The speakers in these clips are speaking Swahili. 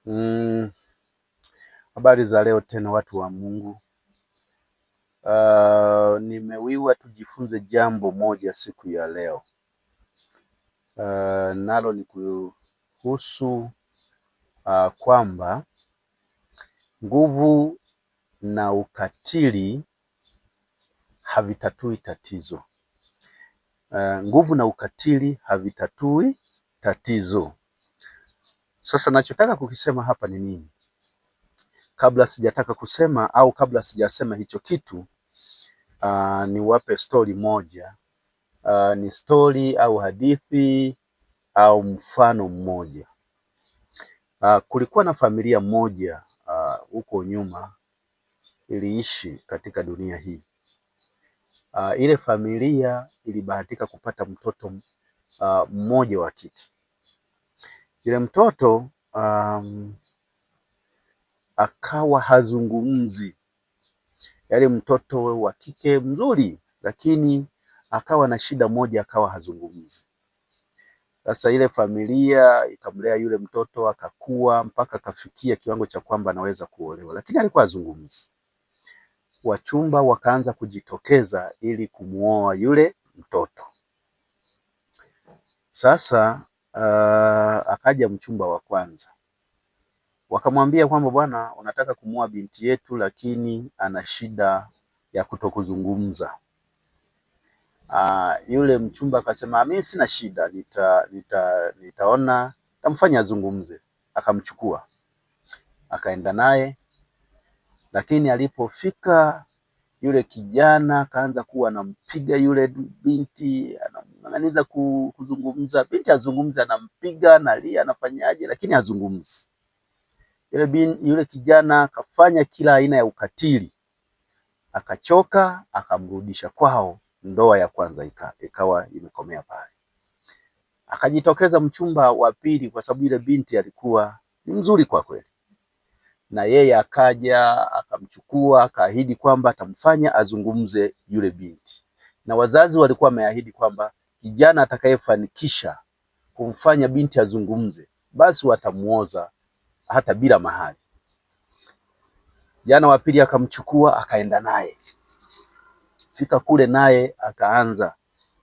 Mm, habari za leo tena watu wa Mungu. Nimewiwa tujifunze jambo moja siku ya leo. Nalo ni kuhusu kwamba nguvu na ukatili havitatui tatizo. Nguvu na ukatili havitatui tatizo. Sasa nachotaka kukisema hapa ni nini? Kabla sijataka kusema au kabla sijasema hicho kitu, niwape stori moja. Ni stori au hadithi au mfano mmoja. Kulikuwa na familia moja huko nyuma iliishi katika dunia hii. Ile familia ilibahatika kupata mtoto mmoja wa kike. Yule mtoto akawa hazungumzi. Yaani mtoto wa kike mzuri, lakini akawa na shida moja, akawa hazungumzi. Sasa ile familia ikamlea yule mtoto akakua mpaka akafikia kiwango cha kwamba anaweza kuolewa, lakini alikuwa hazungumzi. Wachumba wakaanza kujitokeza ili kumuoa yule mtoto. Sasa akaja mchumba wa kwanza, wakamwambia kwamba bwana, unataka kumuoa binti yetu, lakini ana shida ya kutokuzungumza. Yule mchumba akasema mimi sina shida, nitaona tamfanya azungumze. Akamchukua akaenda naye, lakini alipofika yule kijana akaanza kuwa anampiga yule binti, anamng'ang'aniza kuzungumza. Binti azungumze, anampiga, analia, anafanyaje, lakini hazungumzi. Yule kijana akafanya kila aina ya ukatili, akachoka, akamrudisha kwao. Ndoa ya kwanza ikawa imekomea pale. Akajitokeza mchumba wa pili, kwa sababu yule binti alikuwa ni mzuri kwa kweli, na yeye akaja akamchukua, akaahidi kwamba atamfanya azungumze yule binti, na wazazi walikuwa wameahidi kwamba kijana atakayefanikisha kumfanya binti azungumze, basi watamuoza hata bila mahari. Kijana wa pili akamchukua, akaenda naye. Fika kule naye akaanza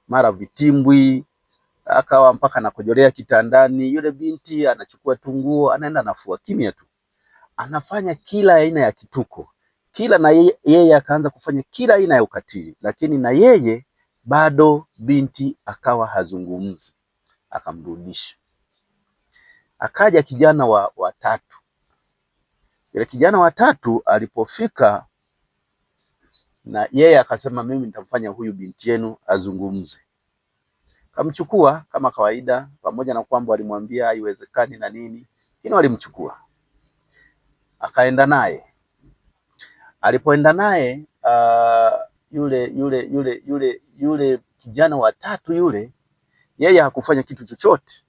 mara vitimbwi, akawa mpaka anakojolea kitandani. Yule binti anachukua tunguo, anaenda anafua kimya tu, anafanya kila aina ya kituko, na yeye akaanza kufanya kila aina ya ukatili, lakini na yeye bado binti akawa hazungumzi. Akamrudisha. Akaja kijana wa tatu. Yule kijana wa tatu alipofika, na yeye akasema mimi nitamfanya huyu binti yenu azungumze. Kamchukua kama kawaida, pamoja na kwamba walimwambia haiwezekani na nini, lakini walimchukua. Akaenda naye. Alipoenda naye yule kijana wa tatu yule, yeye hakufanya kitu chochote.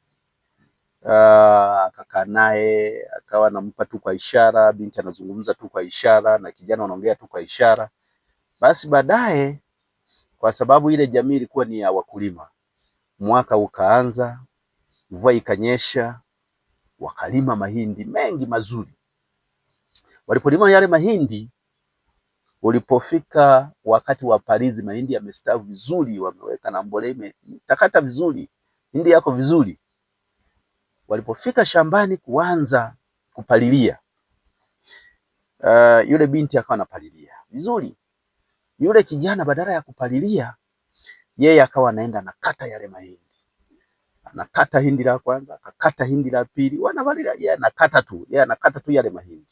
Akakaa naye, akawa anampa tu kwa ishara, binti anazungumza tu kwa ishara na kijana anaongea tu kwa ishara. Basi baadaye, kwa sababu ile jamii ilikuwa ni ya wakulima, mwaka ukaanza, mvua ikanyesha, wakalima mahindi mengi mazuri. Walipolima yale mahindi, ulipofika wakati wa palizi, mahindi yamestawi vizuri, wameweka na mbolea imetakata vizuri, mahindi yako vizuri. Walipofika shambani kuanza kupalilia, yule binti akawa anapalilia vizuri. Yule kijana badala ya kupalilia, yeye akawa anaenda anakata yale mahindi. Anakata hindi la kwanza, akakata hindi la pili, wanapalilia, yeye anakata tu yale mahindi.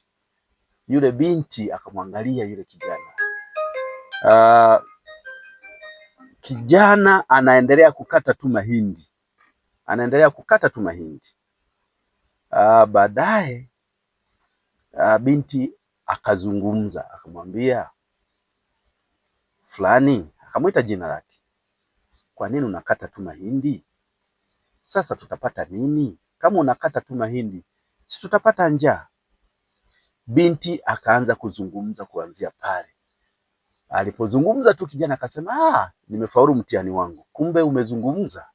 Yule binti akamwangalia yule kijana. Kijana anaendelea kukata tu mahindi. Baadaye binti akazungumza, akamwambia fulani, akamwita jina lake, kwa nini unakata tu mahindi? Sasa tutapata nini kama unakata tu mahindi? Si tutapata njaa. Binti akaanza kuzungumza kuanzia pale. Alipozungumza tu, kijana akasema nimefaulu mtihani wangu. Kumbe umezungumza.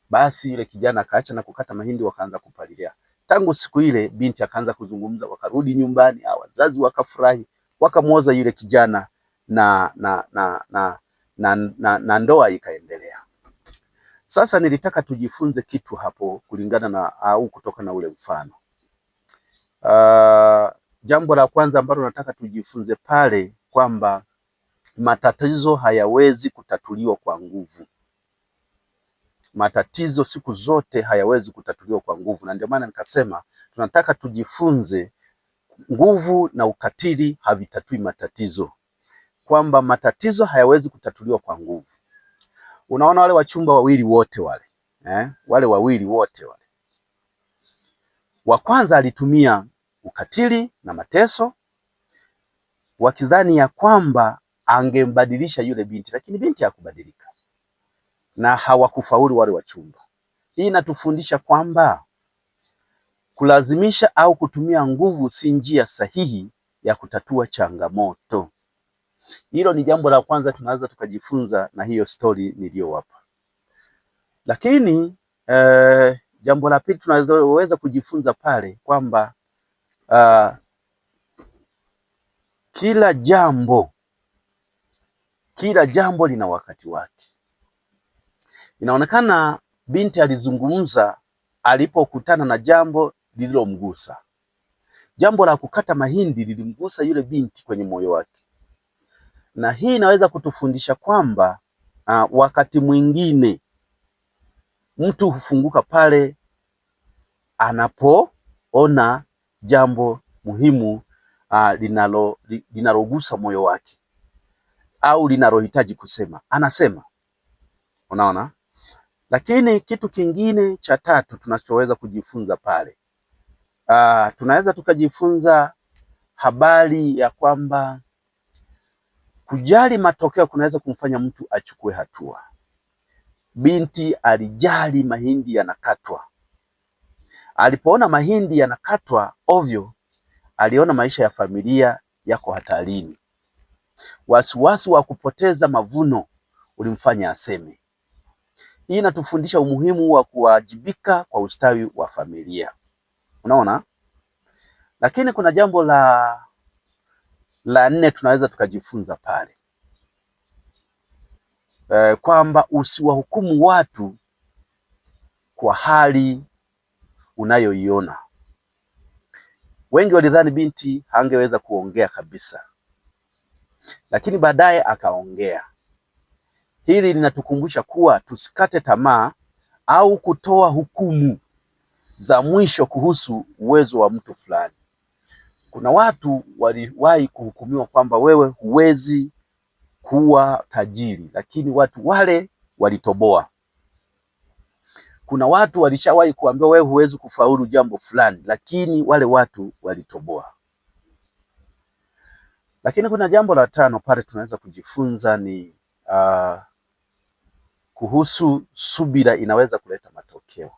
Basi yule kijana akaacha na kukata mahindi, wakaanza kupalilia. Tangu siku ile binti akaanza kuzungumza, wakarudi nyumbani, wazazi wakafurahi, wakamwoza yule kijana na na ndoa ikaendelea. Sasa nilitaka tujifunze kitu hapo kulingana na au kutoka na ule mfano. Jambo la kwanza ambalo nataka tujifunze pale kwamba matatizo hayawezi kutatuliwa kwa nguvu. Matatizo siku zote hayawezi kutatuliwa kwa nguvu, na ndio maana nikasema tunataka tujifunze nguvu na ukatili havitatui matatizo, kwamba matatizo hayawezi kutatuliwa kwa nguvu. Unaona wale wachumba wawili wote wale wawili wote wale, wa kwanza alitumia ukatili na mateso wakidhani ya kwamba angembadilisha yule binti, lakini binti hakubadilika na hawakufaulu wale wachumba. Hii inatufundisha kwamba kulazimisha au kutumia nguvu si njia sahihi ya kutatua changamoto. Hilo ni jambo la kwanza tunaweza tukajifunza na hiyo stori niliyowapa. Lakini jambo la pili tunaweza kujifunza pale kwamba kila jambo lina wakati wake. Inaonekana binti alizungumza alipokutana na jambo lililomgusa. Jambo la kukata mahindi lilimgusa yule binti kwenye moyo wake, na hii inaweza kutufundisha kwamba wakati mwingine mtu hufunguka pale anapoona jambo muhimu linalogusa moyo wake au linalohitaji kusema, anasema. Unaona? Lakini kitu kingine cha tatu tunachoweza kujifunza pale, tunaweza tukajifunza habari ya kwamba kujali matokeo kunaweza kumfanya mtu achukue hatua. Binti alijali mahindi yanakatwa. Alipoona mahindi yanakatwa ovyo, aliona maisha ya familia yako hatarini. Wasiwasi wa kupoteza mavuno ulimfanya aseme. Hii inatufundisha umuhimu wa kuwajibika kwa ustawi wa familia. Unaona? Lakini kuna jambo la nne tunaweza tukajifunza pale, kwamba usiwahukumu watu kwa hali unayoiona. Wengi walidhani binti hangeweza kuongea kabisa, lakini baadaye akaongea. Hili linatukumbusha kuwa tusikate tamaa au kutoa hukumu za mwisho kuhusu uwezo wa mtu fulani. Kuna watu waliwahi kuhukumiwa kwamba wewe huwezi kuwa tajiri, lakini watu wale walitoboa. Kuna watu walishawahi kuambiwa wewe huwezi kufaulu jambo fulani, lakini wale watu walitoboa. Lakini kuna jambo la tano pale tunaweza kujifunza ni kuhusu subira inaweza kuleta matokeo.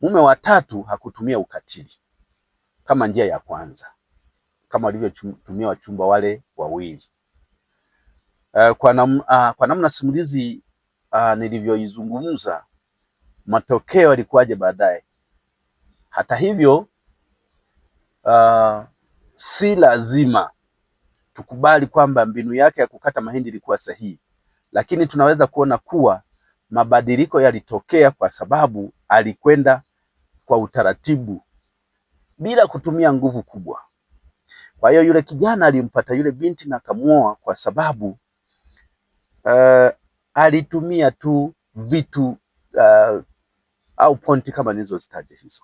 Mume wa tatu hakutumia ukatili kama njia ya kwanza, kama walivyotumia wachumba wale wawili. Kwa namna simulizi nilivyoizungumza, matokeo yalikuwaje baadaye? Hata hivyo, si lazima tukubali kwamba mbinu yake ya kukata mahindi ilikuwa sahihi, lakini tunaweza kuona kuwa mabadiliko yalitokea kwa sababu alikwenda kwa utaratibu bila kutumia nguvu kubwa. Kwa hiyo yule kijana alimpata yule binti na akamuoa kwa sababu alitumia tu vitu au pointi kama nilizozitaja hizo.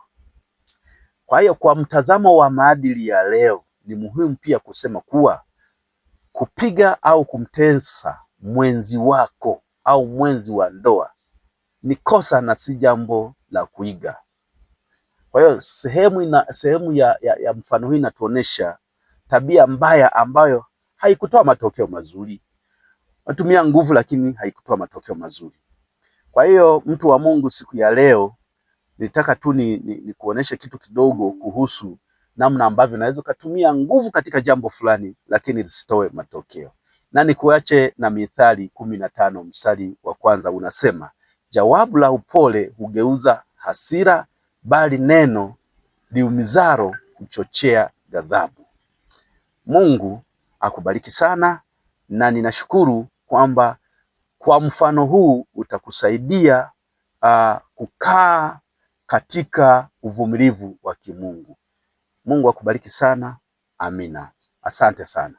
Kwa hiyo kwa mtazamo wa maadili ya leo, ni muhimu pia kusema kuwa kupiga au kumtesa mwenzi wako au mwenzi wa ndoa ni kosa na si jambo la kuiga. Kwa hiyo sehemu ya mfano hii inatuonesha tabia mbaya ambayo haikutoa matokeo mazuri. Natumia nguvu lakini haikutoa matokeo mazuri. Kwa hiyo mtu wa Mungu, siku ya leo nitaka tu ni kuonesha kitu kidogo kuhusu namna ambavyo naweza kutumia nguvu katika jambo fulani lakini lisitoe matokeo. Na nikuache na Mithali 15 mstari wa kwanza unasema, jawabu la upole hugeuza hasira, bali neno liumizalo huchochea ghadhabu. Mungu akubariki sana, na ninashukuru kwamba kwa mfano huu utakusaidia kukaa katika uvumilivu wa kimungu. Mungu akubariki sana. Amina. Asante sana.